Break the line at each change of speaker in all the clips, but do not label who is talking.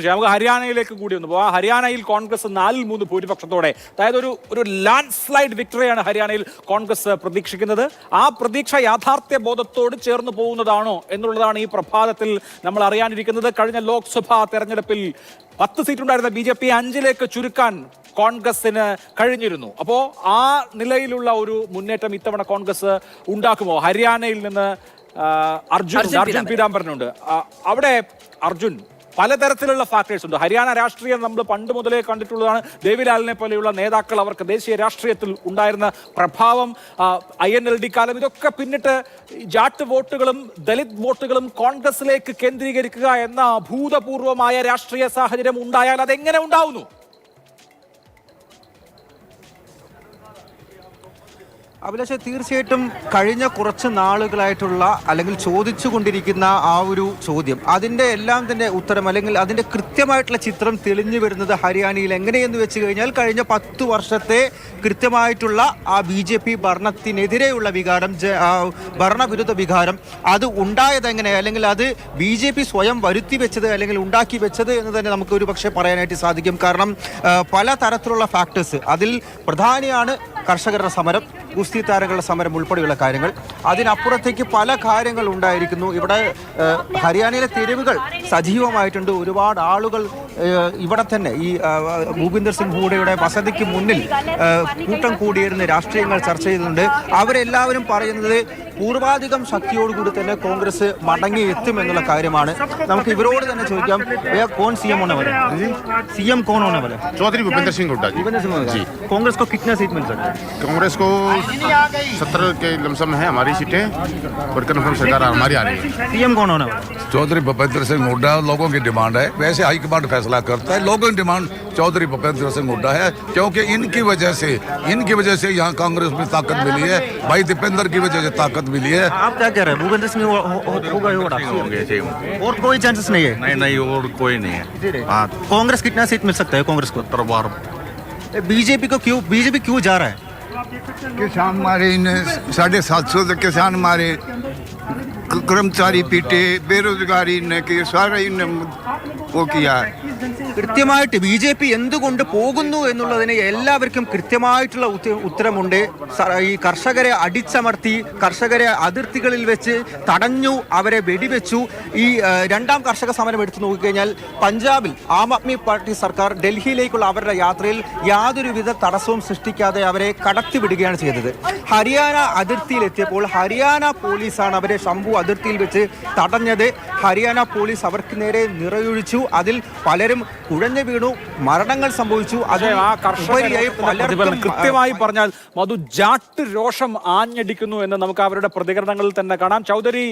നമുക്ക് ഹരിയാനയിലേക്ക് കൂടി ഒന്ന് പോവാം. ഹരിയാനയിൽ കോൺഗ്രസ് 4-3 ഭൂരിപക്ഷത്തോടെ, അതായത് ഒരു ലാൻഡ് സ്ലൈഡ് വിക്ടറിയാണ് ഹരിയാനയിൽ കോൺഗ്രസ് പ്രതീക്ഷിക്കുന്നത്. ആ പ്രതീക്ഷ യാഥാർത്ഥ്യ ബോധത്തോട് ചേർന്ന് പോകുന്നതാണോ എന്നുള്ളതാണ് ഈ പ്രഭാതത്തിൽ നമ്മൾ അറിയാനിരിക്കുന്നത്. കഴിഞ്ഞ ലോക്സഭാ തെരഞ്ഞെടുപ്പിൽ 10 സീറ്റുണ്ടായിരുന്ന BJP 5ലേക്ക് ചുരുക്കാൻ കോൺഗ്രസിന് കഴിഞ്ഞിരുന്നു. അപ്പോൾ ആ നിലയിലുള്ള ഒരു മുന്നേറ്റം ഇത്തവണ കോൺഗ്രസ് ഉണ്ടാക്കുമോ? ഹരിയാനയിൽ നിന്ന് അർജുൻ പീതാംബരനുണ്ട്. അവിടെ അർജുൻ, പലതരത്തിലുള്ള ഫാക്ടേഴ്സ് ഉണ്ട്. ഹരിയാന രാഷ്ട്രീയം നമ്മൾ പണ്ട് മുതലേ കണ്ടിട്ടുള്ളതാണ്. ദേവിലാലിനെ പോലെയുള്ള നേതാക്കൾ, അവർക്ക് ദേശീയ രാഷ്ട്രീയത്തിൽ ഉണ്ടായിരുന്ന പ്രഭാവം, INLD കാലം, ഇതൊക്കെ പിന്നിട്ട് ജാട്ട് വോട്ടുകളും ദലിത് വോട്ടുകളും കോൺഗ്രസിലേക്ക് കേന്ദ്രീകരിക്കുക എന്ന അഭൂതപൂർവമായ രാഷ്ട്രീയ സാഹചര്യം ഉണ്ടായാൽ അതെങ്ങനെ ഉണ്ടാവുന്നു?
അഭിലാഷ്, തീർച്ചയായിട്ടും കഴിഞ്ഞ കുറച്ച് നാളുകളായിട്ടുള്ള അല്ലെങ്കിൽ ചോദിച്ചു കൊണ്ടിരിക്കുന്ന ആ ഒരു ചോദ്യം, അതിൻ്റെ എല്ലാം തന്നെ ഉത്തരം അല്ലെങ്കിൽ അതിൻ്റെ കൃത്യമായിട്ടുള്ള ചിത്രം തെളിഞ്ഞു വരുന്നത് ഹരിയാനയിൽ എങ്ങനെയെന്ന് വെച്ച് കഴിഞ്ഞാൽ കഴിഞ്ഞ 10 വർഷത്തെ കൃത്യമായിട്ടുള്ള ആ BJP ഭരണത്തിനെതിരെയുള്ള വികാരം, ഭരണവിരുദ്ധ വികാരം, അത് ഉണ്ടായത് എങ്ങനെ, അല്ലെങ്കിൽ അത് BJP സ്വയം വരുത്തി വെച്ചത് അല്ലെങ്കിൽ ഉണ്ടാക്കി വെച്ചത് എന്ന് തന്നെ നമുക്ക് ഒരു പക്ഷേ പറയാനായിട്ട് സാധിക്കും. കാരണം പല തരത്തിലുള്ള ഫാക്ടേഴ്സ്, അതിൽ പ്രധാനിയാണ് കർഷകരുടെ സമരം, ഗുസ്തി താരങ്ങളുടെ സമരം ഉൾപ്പെടെയുള്ള കാര്യങ്ങൾ. അതിനപ്പുറത്തേക്ക് പല കാര്യങ്ങൾ ഉണ്ടായിരിക്കുന്നു. ഇവിടെ ഹരിയാനയിലെ തെരുവുകൾ സജീവമായിട്ടുണ്ട്. ഒരുപാട് ആളുകൾ ഇവിടെ തന്നെ ഈ ഭൂപിന്ദർ സിംഗ് ഹൂഡയുടെ വസതിക്ക് മുന്നിൽ കൂട്ടം കൂടിയിരുന്ന് രാഷ്ട്രീയങ്ങൾ ചർച്ച ചെയ്യുന്നുണ്ട്. അവരെല്ലാവരും പറയുന്നത് പൂർവാധികം ശക്തിയോടുകൂടി തന്നെ കോൺഗ്രസ് മടങ്ങി എത്തും എന്നുള്ള കാര്യമാണ്. നമുക്ക് ഇവരോട് തന്നെ ചോദിക്കാം, കോൺ CM होने वाले? CM कौन होने वाले?
चौधरी भूपेंद्र सिंह हुड्डा जी।
कांग्रेस को कितना सीट मिल सकता है?
कांग्रेस को 17 के लमसम है हमारी सीटें, और कन्फर्म सरकार हमारी आ रही है।
CM कौन होने वाला?
चौधरी भूपेंद्र सिंह हुड्डा लोगों की डिमांड है, वैसे हाईकमांड फैसला करता है। लोगों की डिमांड चौधरी भूपेंद्र सिंह हुड्डा है, क्योंकि इनकी वजह से यहाँ कांग्रेस में ताकत मिली है। भाई दीपेंद्र की वजह से ताकत मिली है।
आप क्या कह रहे हैं? भूपेंद्र सिंह होगा? और कोई चांसेस नहीं है?
नहीं और कोई नहीं है।
हाँ, कांग्रेस कितना सीट मिल सकता है कांग्रेस को? BJP को क्यों, BJP क्यों जा रहा है?
किसान मारे, 750 किसान मारे, कर्मचारी पीटे, बेरोजगारी ने की सारा वो किया है.
കൃത്യമായിട്ട് BJP എന്തുകൊണ്ട് പോകുന്നു എന്നുള്ളതിന് എല്ലാവർക്കും കൃത്യമായിട്ടുള്ള ഉത്തരമുണ്ട്. ഈ കർഷകരെ അടിച്ചമർത്തി, കർഷകരെ അതിർത്തികളിൽ വെച്ച് തടഞ്ഞു, അവരെ വെടിവെച്ചു. ഈ രണ്ടാം കർഷക സമരം എടുത്തു നോക്കിക്കഴിഞ്ഞാൽ പഞ്ചാബിൽ ആം ആദ്മി പാർട്ടി സർക്കാർ ഡൽഹിയിലേക്കുള്ള അവരുടെ യാത്രയിൽ യാതൊരുവിധ തടസ്സവും സൃഷ്ടിക്കാതെ അവരെ കടത്തിവിടുകയാണ് ചെയ്തത്. ഹരിയാന അതിർത്തിയിലെത്തിയപ്പോൾ ഹരിയാന പോലീസാണ് അവരെ ശംഭു അതിർത്തിയിൽ വെച്ച് തടഞ്ഞത്. ഹരിയാന പോലീസ് അവർക്ക് നേരെ നിറയൊഴിച്ചു. അതിൽ പലരും കുഴഞ്ഞു വീണു, മരണങ്ങൾ സംഭവിച്ചു.
കൃത്യമായി പറഞ്ഞാൽ മധു, ജാട്ട് രോഷം ആഞ്ഞടിക്കുന്നു എന്ന് നമുക്ക് അവരുടെ പ്രതികരണങ്ങളിൽ തന്നെ കാണാം. ചൗധരി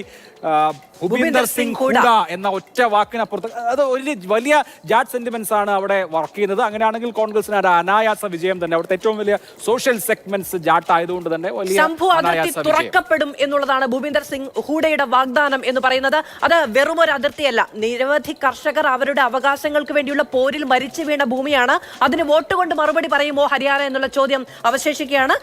ഭൂപിന്ദർ സിംഗ് ഹൂഡ എന്ന ഒറ്റ വാക്കിനപ്പുറത്ത് അത് ഒരു വലിയ ജാട്ട് സെന്റിമെന്റ്സ് ആണ് അവിടെ വർക്ക് ചെയ്യുന്നത്. അങ്ങനെയാണെങ്കിൽ കോൺഗ്രസിന് ഒരു അനായാസ വിജയം തന്നെ. അവിടുത്തെ ഏറ്റവും വലിയ സോഷ്യൽ സെഗ്മെന്റ്സ് ജാട്ട് ആയതുകൊണ്ട് തന്നെ വലിയ
തുറക്കപ്പെടും എന്നുള്ളതാണ് ഭൂപിന്ദർ സിംഗ് ഹൂഡയുടെ വാഗ്ദാനം എന്ന് പറയുന്നത്. അത് വെറും ഒരു അതിർത്തിയല്ല, നിരവധി കർഷകർ അവരുടെ അവകാശങ്ങൾക്ക് വേണ്ടിയുള്ള പോരിൽ മരിച്ചു വീണ ഭൂമിയാണ്. അതിന് വോട്ട് കൊണ്ട് മറുപടി പറയുമോ ഹരിയാന എന്നുള്ള ചോദ്യം അവശേഷിക്കുകയാണ്.